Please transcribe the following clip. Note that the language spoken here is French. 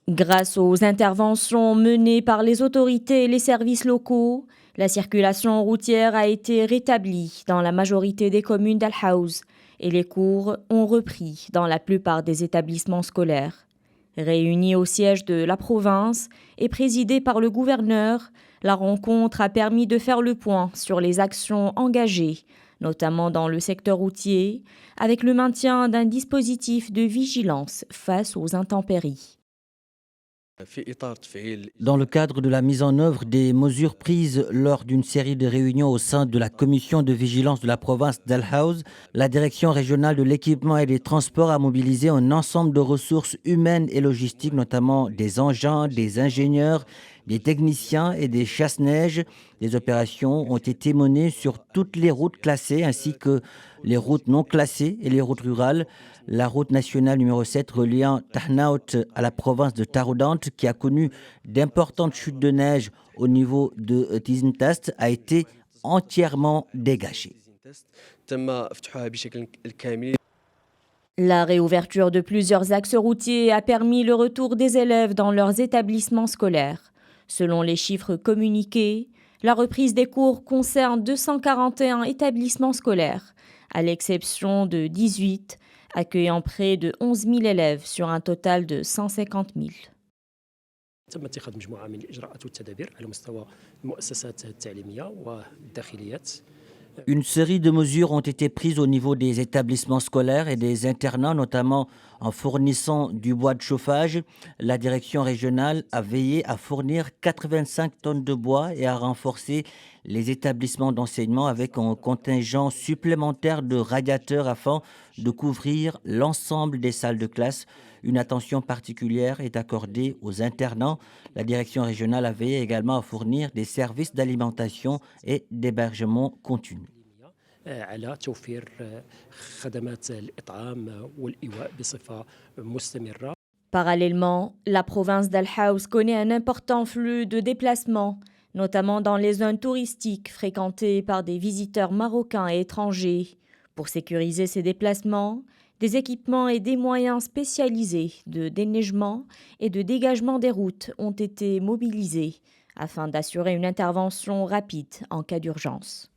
Grâce aux interventions menées par les autorités et les services locaux, la circulation routière a été rétablie dans la majorité des communes d'Al Haouz et les cours ont repris dans la plupart des établissements scolaires. Réunie au siège de la province et présidée par le gouverneur, la rencontre a permis de faire le point sur les actions engagées, notamment dans le secteur routier, avec le maintien d'un dispositif de vigilance face aux intempéries. Dans le cadre de la mise en œuvre des mesures prises lors d'une série de réunions au sein de la commission de vigilance de la province d'Al Haouz, la direction régionale de l'équipement et des transports a mobilisé un ensemble de ressources humaines et logistiques, notamment des engins, des ingénieurs, des techniciens et des chasse-neige. Des opérations ont été menées sur toutes les routes classées ainsi que les routes non classées et les routes rurales. La route nationale numéro 7 reliant Tahnaout à la province de Taroudant, qui a connu d'importantes chutes de neige au niveau de Tizintast, a été entièrement dégagée. La réouverture de plusieurs axes routiers a permis le retour des élèves dans leurs établissements scolaires. Selon les chiffres communiqués, la reprise des cours concerne 241 établissements scolaires, à l'exception de 18, accueillant près de 11 000 élèves sur un total de 150 000. تم اتخاذ مجموعة من الإجراءات والتدابير على مستوى المؤسسات التعليمية والداخليات. Une série de mesures ont été prises au niveau des établissements scolaires et des internats, notamment en fournissant du bois de chauffage. La direction régionale a veillé à fournir 85 tonnes de bois et à renforcer les établissements d'enseignement avec un contingent supplémentaire de radiateurs afin de couvrir l'ensemble des salles de classe. Une attention particulière est accordée aux internats. La direction régionale a veillé également à fournir des services d'alimentation et d'hébergement continu. على توفير خدمات الإطعام والإيواء بصفة مستمرة. Parallèlement, la province d'Al Haouz connaît un important flux de déplacements, notamment dans les zones touristiques fréquentées par des visiteurs marocains et étrangers. Pour sécuriser ces déplacements, des équipements et des moyens spécialisés de déneigement et de dégagement des routes ont été mobilisés afin d'assurer une intervention rapide en cas d'urgence.